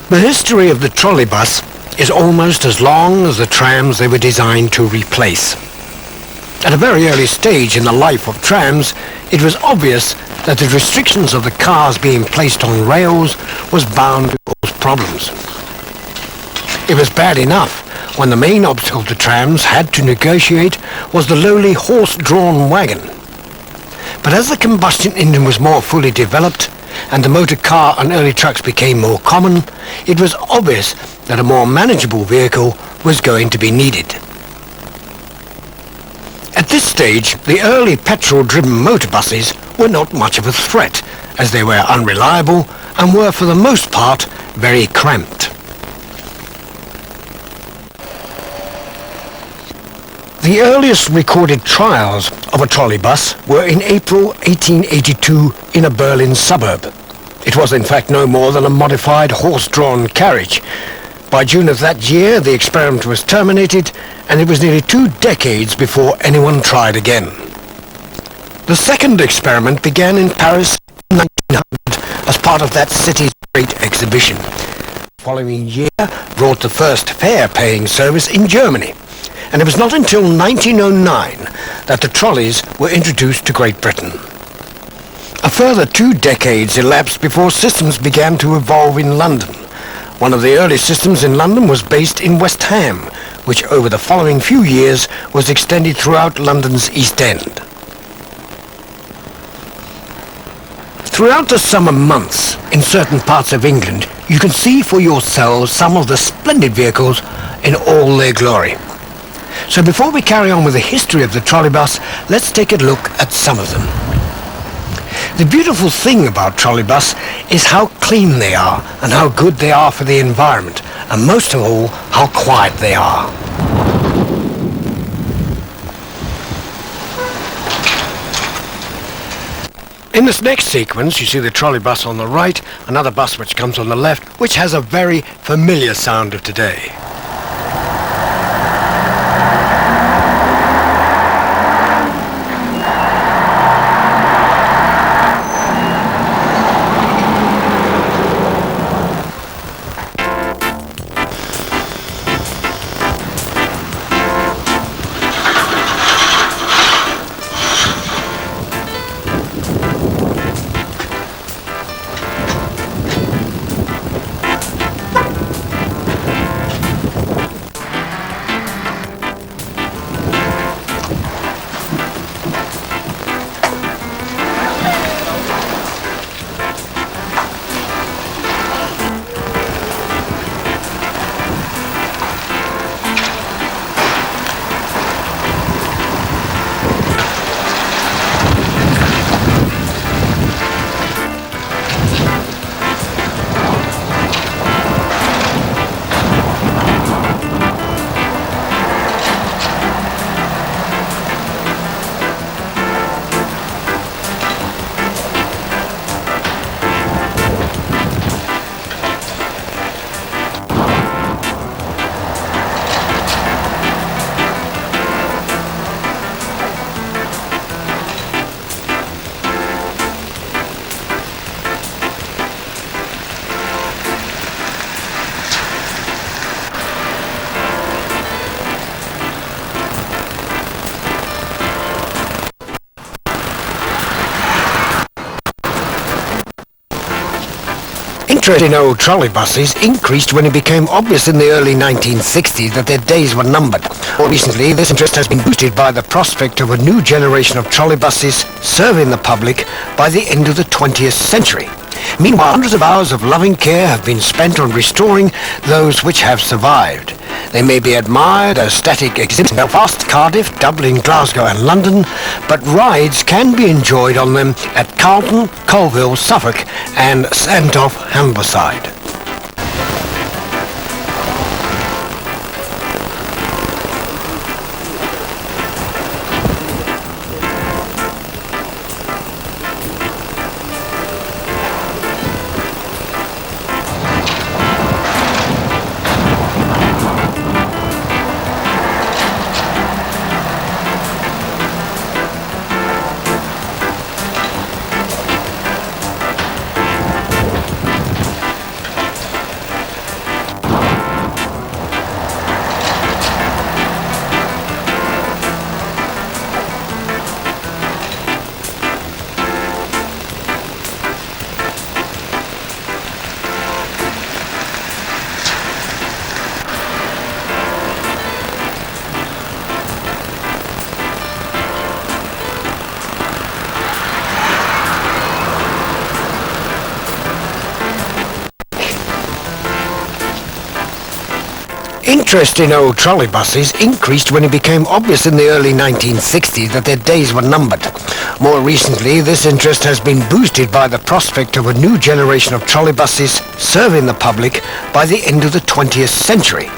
The history of the trolleybus is almost as long as the trams they were designed to replace. At a very early stage in the life of trams, it was obvious that the restrictions of the cars being placed on rails was bound to cause problems. It was bad enough when the main obstacle the trams had to negotiate was the lowly horse-drawn wagon. But as the combustion engine was more fully developed and the motor car and early trucks became more common, it was obvious that a more manageable vehicle was going to be needed. At this stage, the early petrol-driven motor buses were not much of a threat, as they were unreliable and were for the most part very cramped. The earliest recorded trials of a trolleybus were in April 1882 in a Berlin suburb. It was in fact no more than a modified horse-drawn carriage. By June of that year, the experiment was terminated, and it was nearly 2 decades before anyone tried again. The second experiment began in Paris in 1900 as part of that city's great exhibition. The following year brought the first fare-paying service in Germany, and it was not until 1909 that the trolleys were introduced to Great Britain. A further 2 decades elapsed before systems began to evolve in London. One of the early systems in London was based in West Ham, which over the following few years was extended throughout London's East End. Throughout the summer months, in certain parts of England, you can see for yourselves some of the splendid vehicles in all their glory. So before we carry on with the history of the trolleybus, let's take a look at some of them. The beautiful thing about trolleybus is how clean they are and how good they are for the environment, and most of all, how quiet they are. In this next sequence, you see the trolleybus on the right, another bus which comes on the left, which has a very familiar sound of today. Interest in old trolleybuses increased when it became obvious in the early 1960s that their days were numbered. More recently, this interest has been boosted by the prospect of a new generation of trolleybuses serving the public by the end of the 20th century. Meanwhile, hundreds of hours of loving care have been spent on restoring those which have survived. They may be admired as static exhibits in Belfast, Cardiff, Dublin, Glasgow and London, but rides can be enjoyed on them at Carlton, Colville, Suffolk and Sandtoft, Humberside. Interest in old trolley buses increased when it became obvious in the early 1960s that their days were numbered. More recently, this interest has been boosted by the prospect of a new generation of trolley buses serving the public by the end of the 20th century.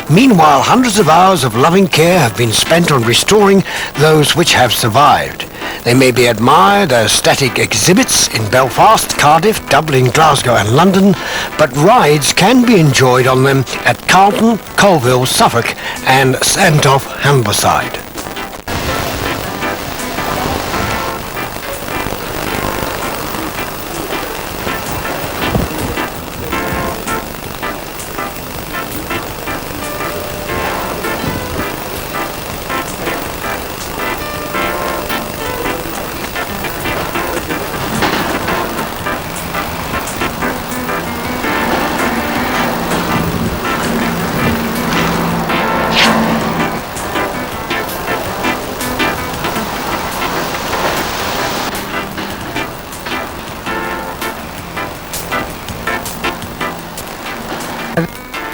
Meanwhile, hundreds of hours of loving care have been spent on restoring those which have survived. They may be admired as static exhibits in Belfast, Cardiff, Dublin, Glasgow and London, but rides can be enjoyed on them at Carlton, Colville, Suffolk and Sandtoft, Humberside.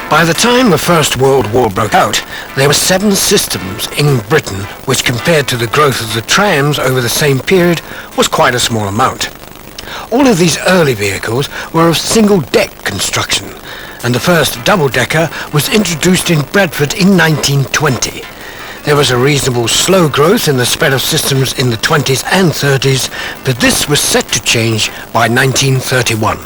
By the time the First World War broke out, there were 7 systems in Britain, which compared to the growth of the trams over the same period was quite a small amount. All of these early vehicles were of single-deck construction, and the first double-decker was introduced in Bradford in 1920. There was a reasonable slow growth in the spread of systems in the 20s and 30s, but this was set to change by 1931.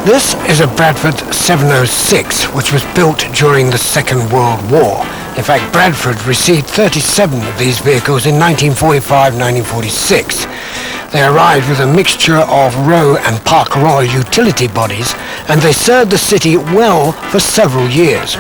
This is a Bradford 706, which was built during the Second World War. In fact, Bradford received 37 of these vehicles in 1945-1946. They arrived with a mixture of Row and Park Royal utility bodies, and they served the city well for several years.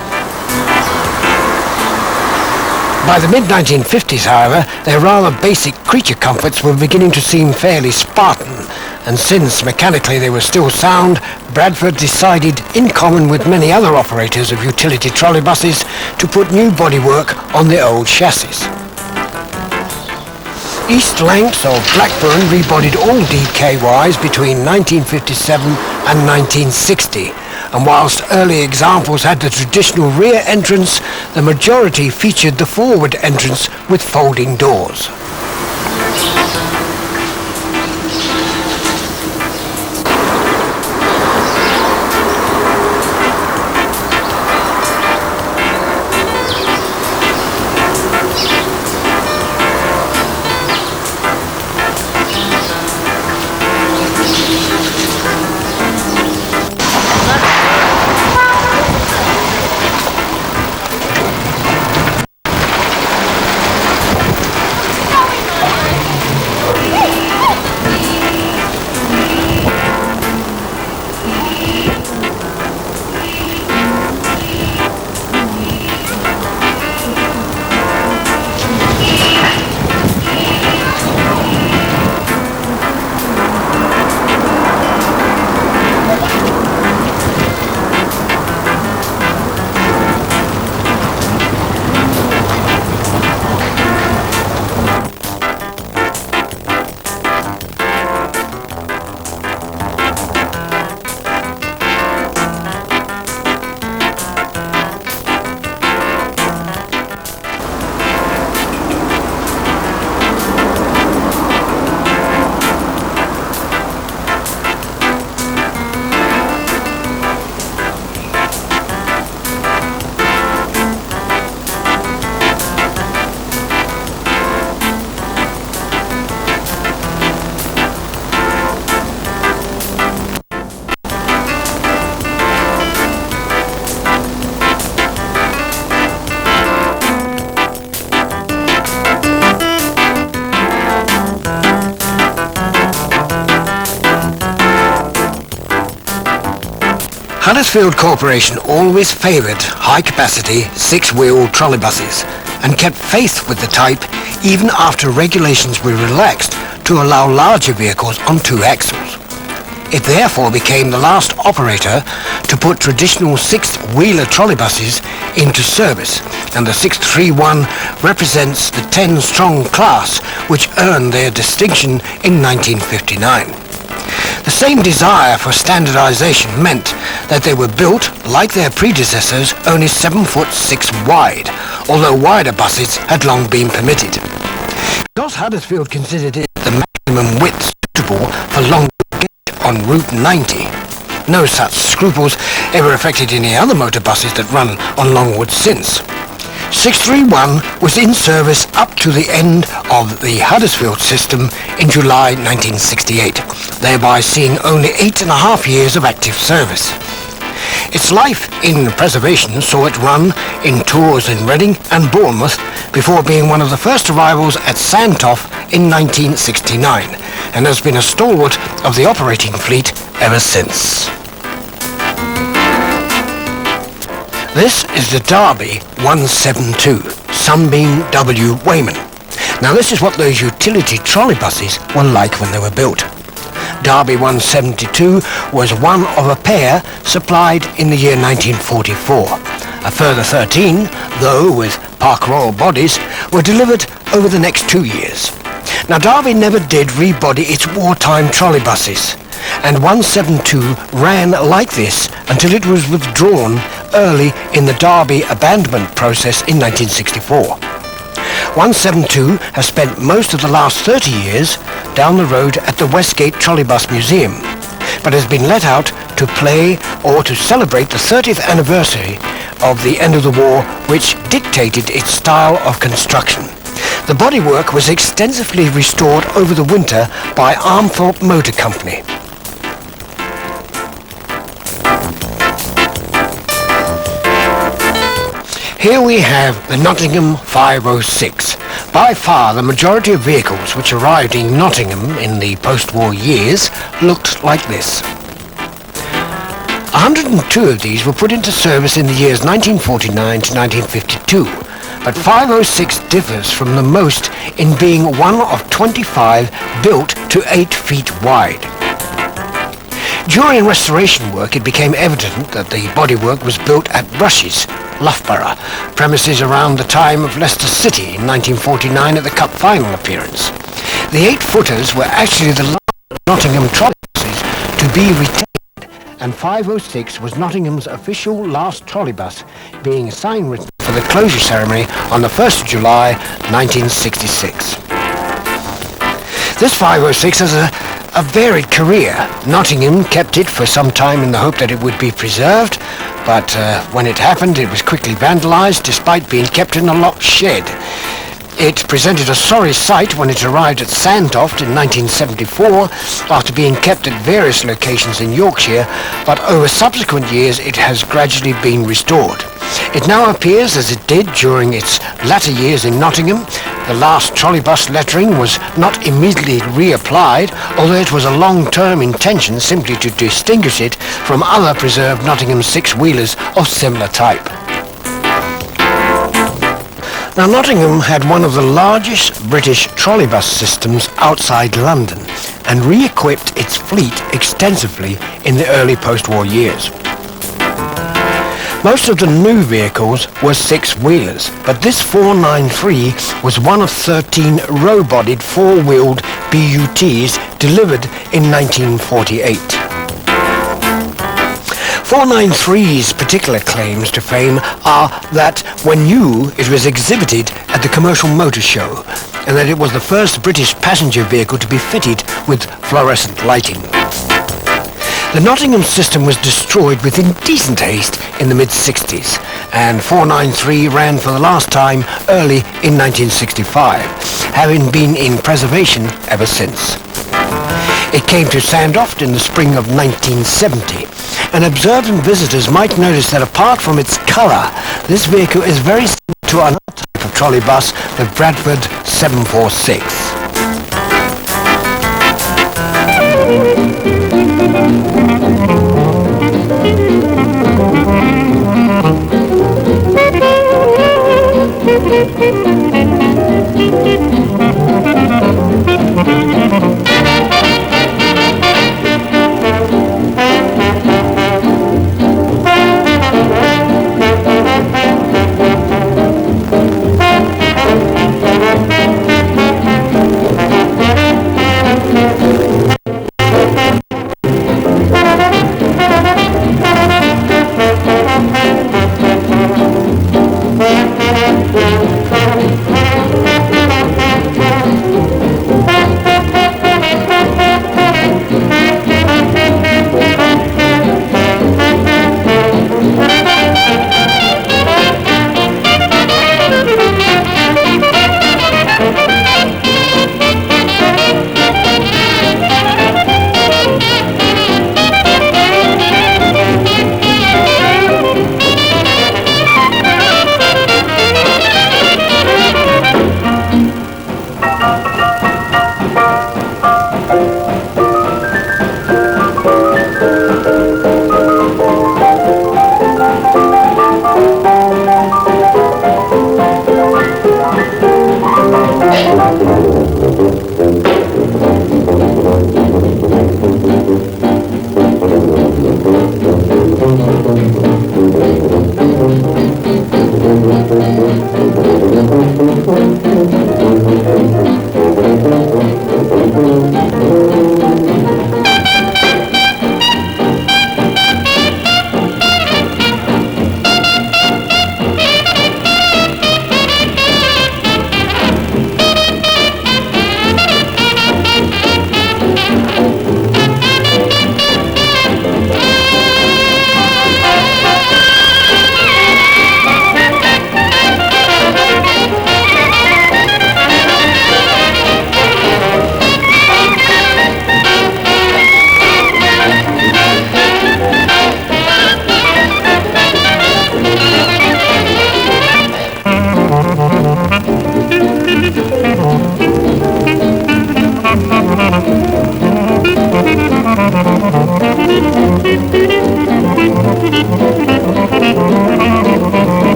By the mid-1950s, however, their rather basic creature comforts were beginning to seem fairly Spartan, and since mechanically they were still sound, Bradford decided, in common with many other operators of utility trolley buses, to put new bodywork on the old chassis. East Lancs of Blackburn rebodied all DKYs between 1957 and 1960, and whilst early examples had the traditional rear entrance, the majority featured the forward entrance with folding doors. Huddersfield Corporation always favoured high-capacity six-wheel trolleybuses and kept faith with the type even after regulations were relaxed to allow larger vehicles on two axles. It therefore became the last operator to put traditional six-wheeler trolleybuses into service, and the 631 represents the 10-strong class which earned their distinction in 1959. The same desire for standardization meant that they were built, like their predecessors, only 7 foot 6 wide, although wider buses had long been permitted. Because Huddersfield considered it the maximum width suitable for long gauge on Route 90, no such scruples ever affected any other motor buses that run on Longwood since. 631 was in service up to the end of the Huddersfield system in July 1968, thereby seeing only 8.5 years of active service. Its life in preservation saw it run in tours in Reading and Bournemouth before being one of the first arrivals at Sandtoft in 1969, and has been a stalwart of the operating fleet ever since. This is the Derby 172 Sunbeam W Wayman. Now this is what those utility trolley buses were like when they were built. Derby 172 was one of a pair supplied in the year 1944. A further 13, though with Park Royal bodies, were delivered over the next 2 years. Now Derby never did rebody its wartime trolley buses, and 172 ran like this until it was withdrawn early in the Derby abandonment process in 1964. 172 has spent most of the last 30 years down the road at the Westgate Trolleybus Museum, but has been let out to play or to celebrate the 30th anniversary of the end of the war, which dictated its style of construction. The bodywork was extensively restored over the winter by Armthorpe Motor Company. Here we have the Nottingham 506. By far the majority of vehicles which arrived in Nottingham in the post-war years looked like this. 102 of these were put into service in the years 1949 to 1952, but 506 differs from the most in being one of 25 built to 8 feet wide. During restoration work, it became evident that the bodywork was built at Rushes, Loughborough, premises around the time of Leicester City in 1949 at the Cup final appearance. The 8-footers were actually the last Nottingham trolleybuses to be retained, and 506 was Nottingham's official last trolleybus, being sign-written for the closure ceremony on the 1st of July 1966. This 506 has a varied career. Nottingham kept it for some time in the hope that it would be preserved, but when it happened it was quickly vandalised despite being kept in a locked shed. It presented a sorry sight when it arrived at Sandtoft in 1974 after being kept at various locations in Yorkshire, but over subsequent years it has gradually been restored. It now appears as it did during its latter years in Nottingham. The last trolleybus lettering was not immediately reapplied, although it was a long-term intention simply to distinguish it from other preserved Nottingham six-wheelers of similar type. Now, Nottingham had one of the largest British trolleybus systems outside London and re-equipped its fleet extensively in the early post-war years. Most of the new vehicles were six-wheelers, but this 493 was one of 13 row-bodied four-wheeled BUTs delivered in 1948. 493's particular claims to fame are that when new it was exhibited at the Commercial Motor Show, and that it was the first British passenger vehicle to be fitted with fluorescent lighting. The Nottingham system was destroyed with indecent haste in the mid-60s, and 493 ran for the last time early in 1965, having been in preservation ever since. It came to Sandtoft in the spring of 1970, and observant visitors might notice that apart from its colour, this vehicle is very similar to another type of trolleybus, the Bradford 746.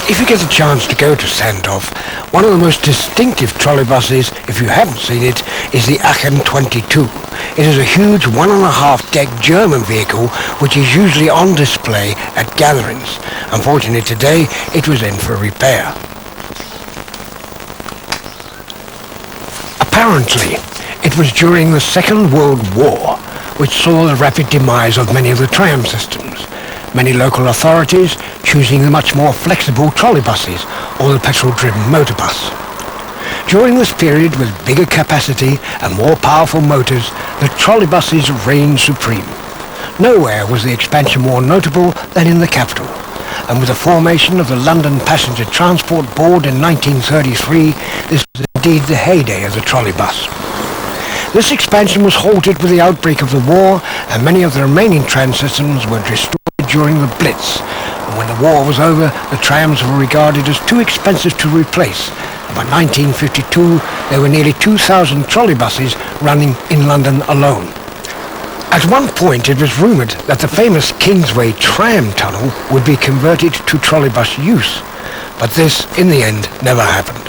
If you get a chance to go to Sandhof, one of the most distinctive trolleybuses, if you haven't seen it, is the Aachen 22. It is a huge 1.5-deck German vehicle which is usually on display at gatherings. Unfortunately today it was in for repair. Apparently it was during the Second World War which saw the rapid demise of many of the tram systems. Many local authorities choosing the much more flexible trolleybuses or the petrol-driven motorbus. During this period, with bigger capacity and more powerful motors, the trolleybuses reigned supreme. Nowhere was the expansion more notable than in the capital, and with the formation of the London Passenger Transport Board in 1933, this was indeed the heyday of the trolleybus. This expansion was halted with the outbreak of the war, and many of the remaining tram systems were destroyed during the Blitz. And when the war was over, the trams were regarded as too expensive to replace. And by 1952, there were nearly 2,000 trolleybuses running in London alone. At one point, it was rumoured that the famous Kingsway tram tunnel would be converted to trolleybus use, but this, in the end, never happened.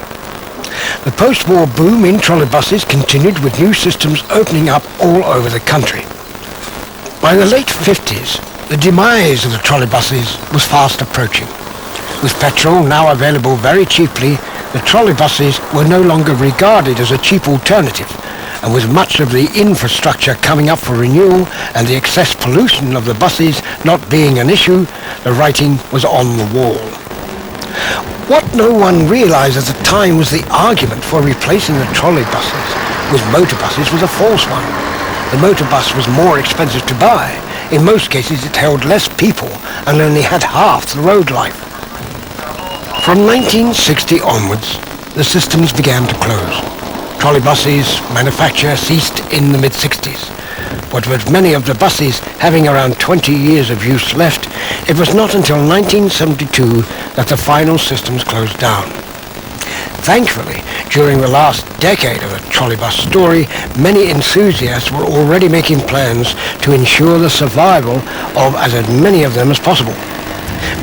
The post-war boom in trolleybuses continued with new systems opening up all over the country. By the late 50s, the demise of the trolleybuses was fast approaching. With petrol now available very cheaply, the trolleybuses were no longer regarded as a cheap alternative, and with much of the infrastructure coming up for renewal and the excess pollution of the buses not being an issue, the writing was on the wall. What no one realised at the time was the argument for replacing the trolleybuses with motorbuses was a false one. The motorbus was more expensive to buy. In most cases it held less people and only had half the road life. From 1960 onwards, the systems began to close. Trolleybuses manufacture ceased in the mid-60s. But with many of the buses having around 20 years of use left, it was not until 1972 that the final systems closed down. Thankfully, during the last decade of the trolleybus story, many enthusiasts were already making plans to ensure the survival of as many of them as possible.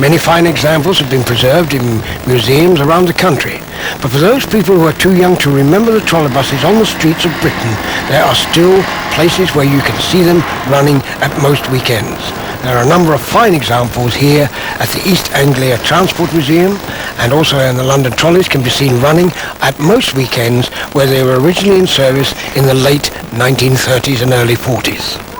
Many fine examples have been preserved in museums around the country. But for those people who are too young to remember the trolleybuses on the streets of Britain, there are still places where you can see them running at most weekends. There are a number of fine examples here at the East Anglia Transport Museum, and also in the London trolleys can be seen running at most weekends where they were originally in service in the late 1930s and early 40s.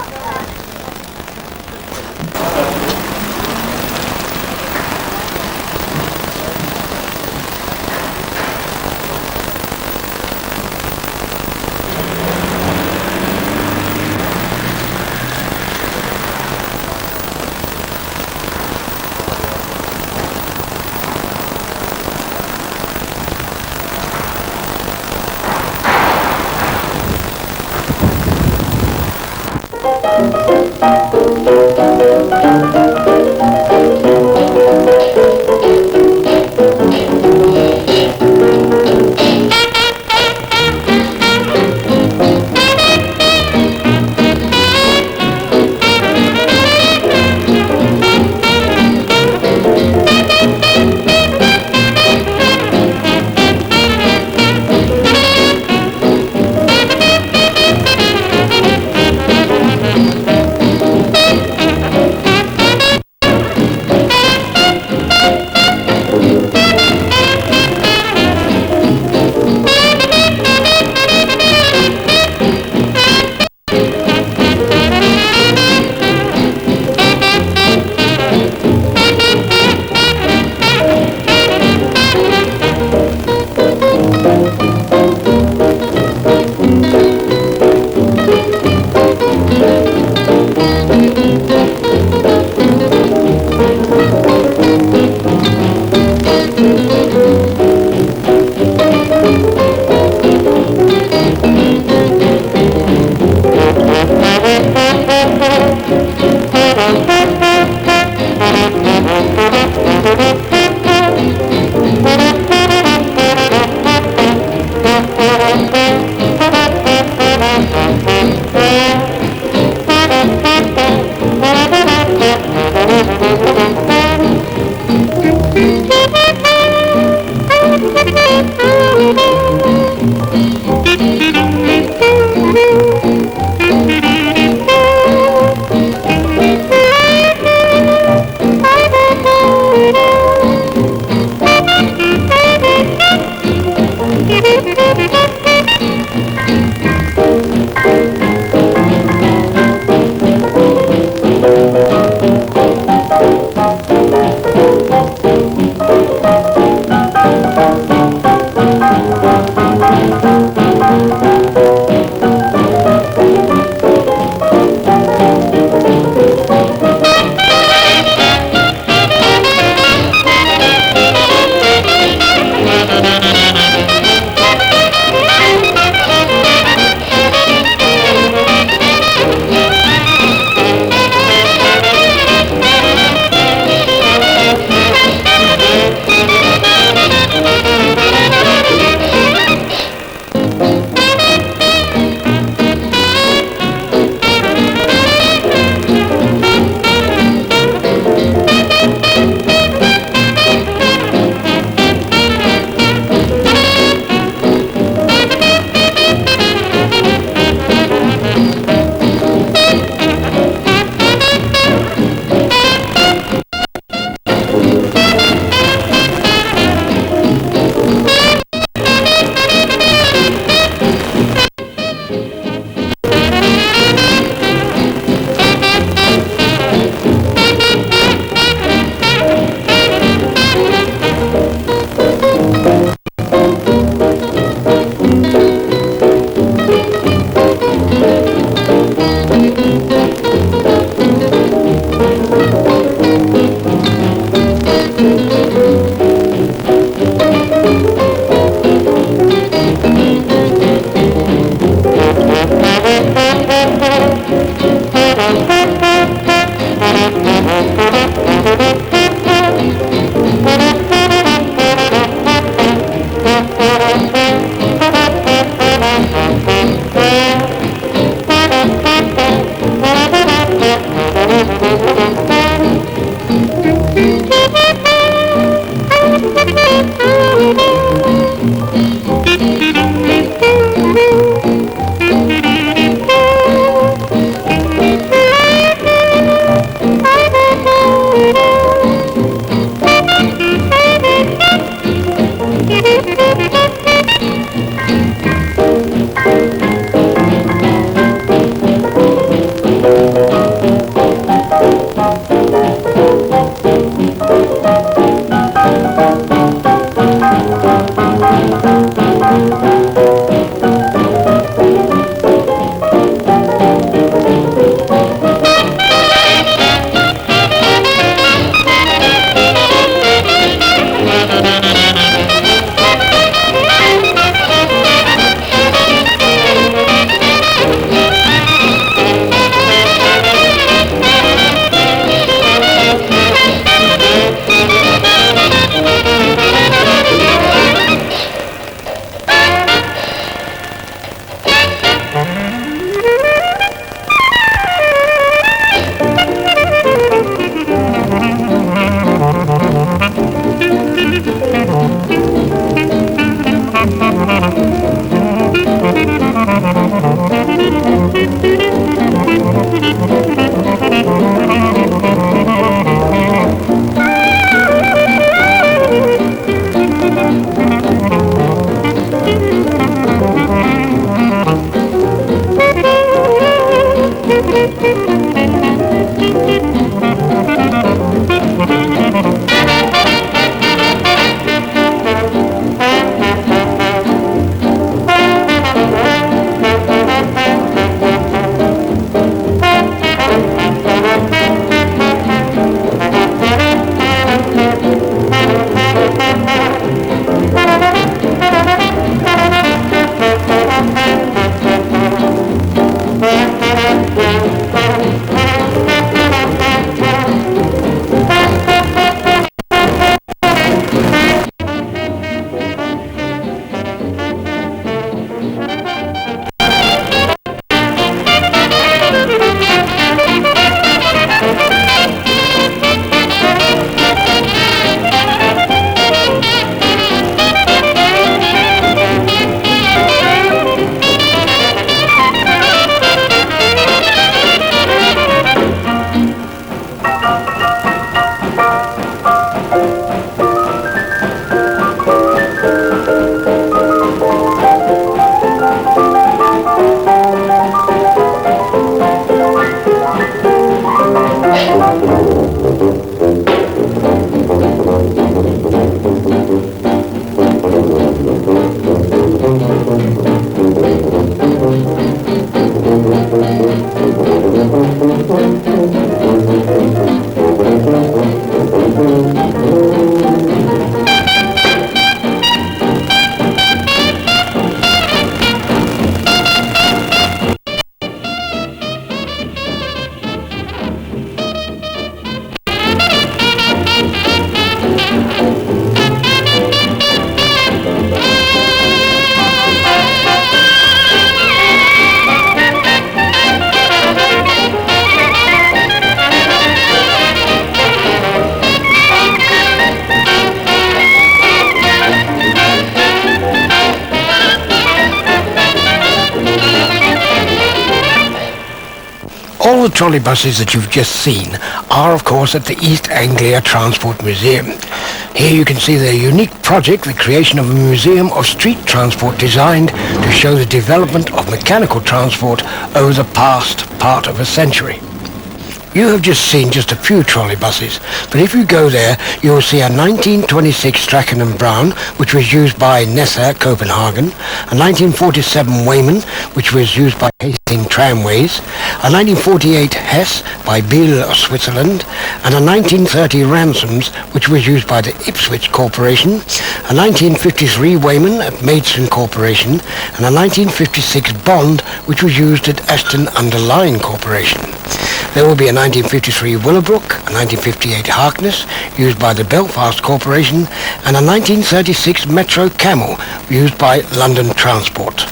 trolley buses that you've just seen are, of course, at the East Anglia Transport Museum. Here you can see their unique project, the creation of a museum of street transport designed to show the development of mechanical transport over the past part of a century. You have just seen just a few trolley buses, but if you go there, you will see a 1926 Strachan and Brown, which was used by Nessa Copenhagen, a 1947 Weyman, which was used by Hastings Tramways, a 1948 Hess by Biel of Switzerland, and a 1930 Ransoms, which was used by the Ipswich Corporation, a 1953 Weyman at Maidstone Corporation, and a 1956 Bond, which was used at Ashton-under-Lyne Corporation. There will be a 1953 Willowbrook, a 1958 Harkness, used by the Belfast Corporation, and a 1936 Metro Camel, used by London Transport.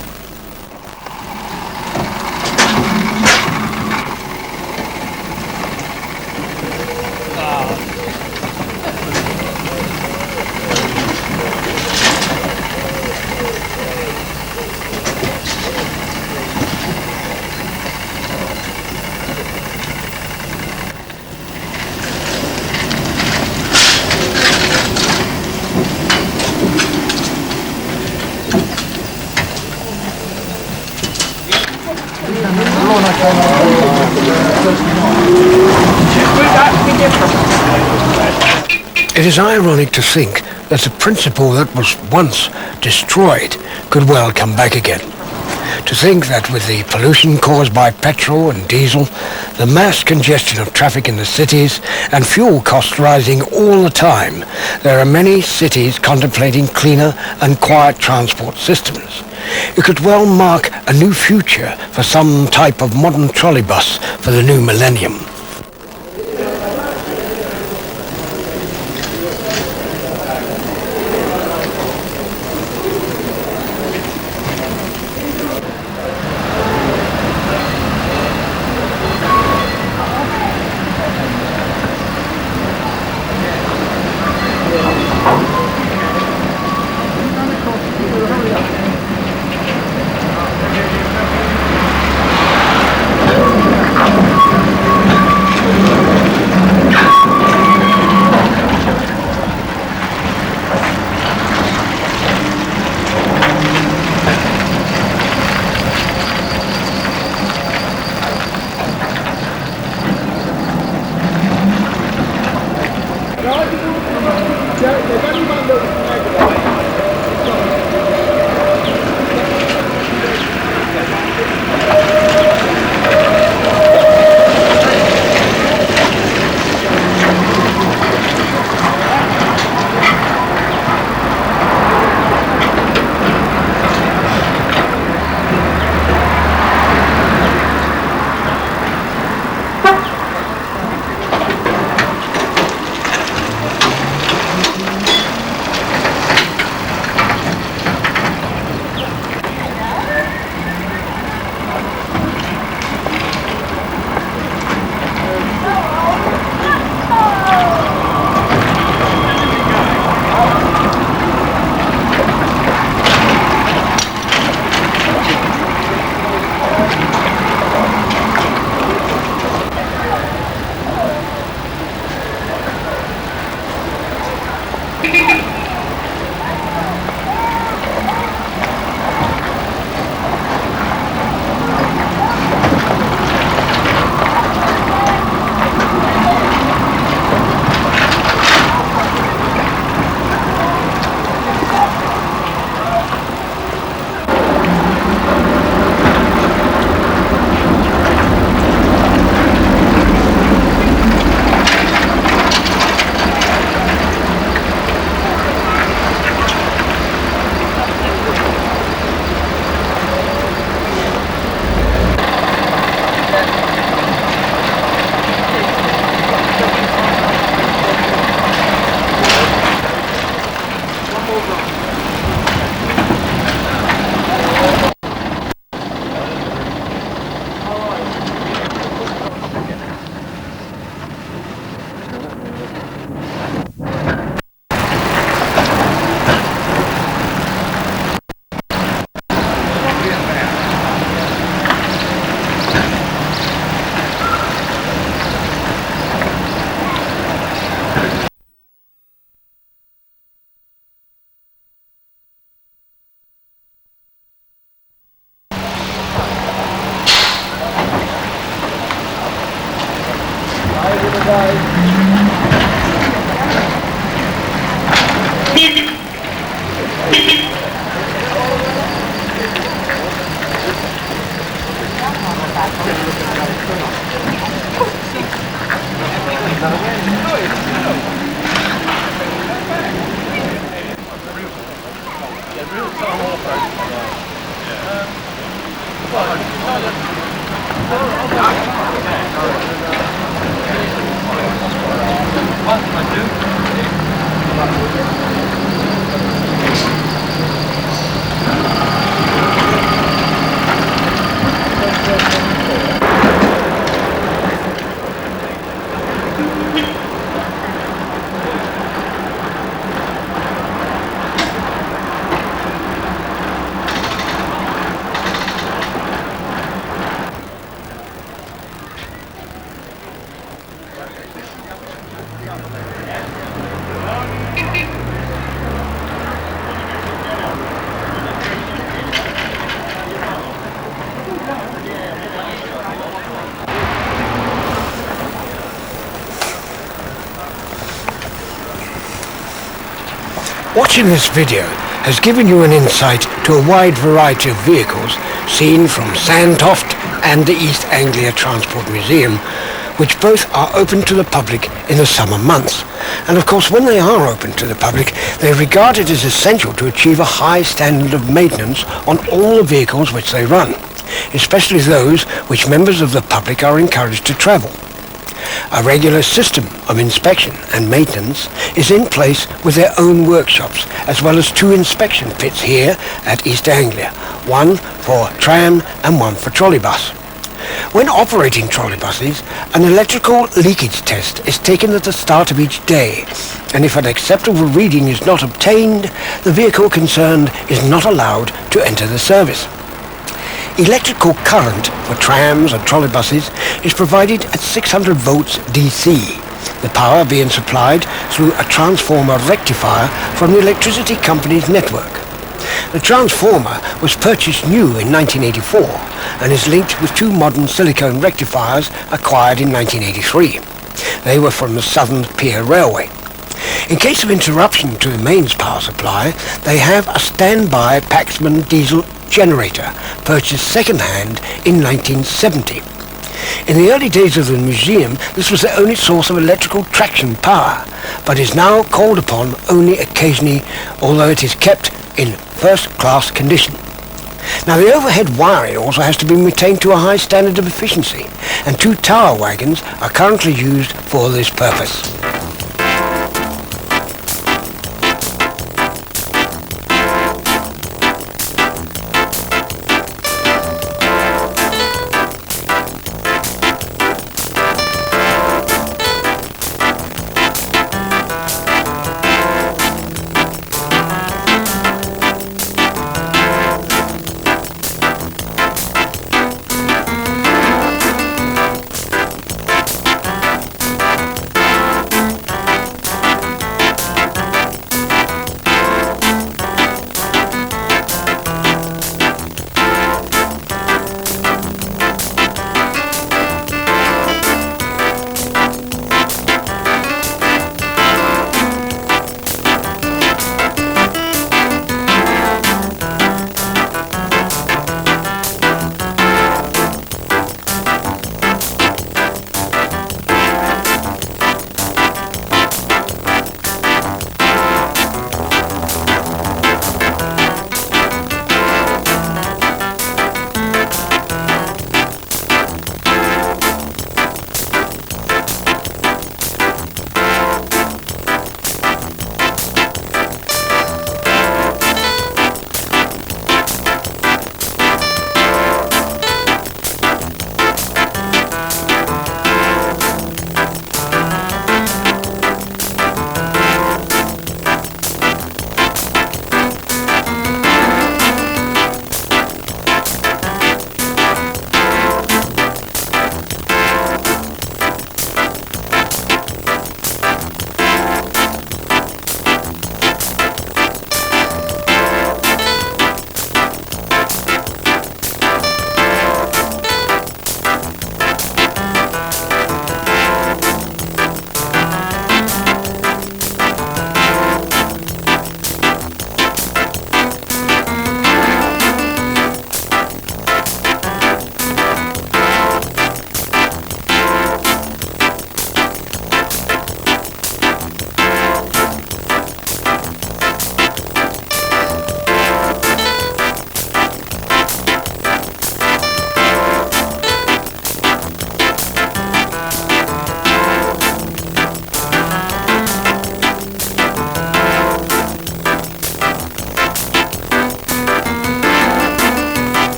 It is ironic to think that the principle that was once destroyed could well come back again. To think that with the pollution caused by petrol and diesel, the mass congestion of traffic in the cities, and fuel costs rising all the time, there are many cities contemplating cleaner and quiet transport systems. It could well mark a new future for some type of modern trolley bus for the new millennium. Watching this video has given you an insight to a wide variety of vehicles seen from Sandtoft and the East Anglia Transport Museum, which both are open to the public in the summer months. And of course, when they are open to the public, they are regarded as essential to achieve a high standard of maintenance on all the vehicles which they run, especially those which members of the public are encouraged to travel. A regular system of inspection and maintenance is in place with their own workshops, as well as 2 inspection pits here at East Anglia, one for tram and one for trolleybus. When operating trolleybuses, an electrical leakage test is taken at the start of each day, and if an acceptable reading is not obtained, the vehicle concerned is not allowed to enter the service. Electrical current for trams and trolleybuses is provided at 600 volts DC, the power being supplied through a transformer rectifier from the electricity company's network. The transformer was purchased new in 1984 and is linked with 2 modern silicone rectifiers acquired in 1983. They were from the Southern Pier Railway. In case of interruption to the mains power supply, they have a standby Paxman diesel generator, purchased second-hand in 1970. In the early days of the museum, this was the only source of electrical traction power, but is now called upon only occasionally, although it is kept in first-class condition. Now, the overhead wiring also has to be maintained to a high standard of efficiency, and 2 tower wagons are currently used for this purpose.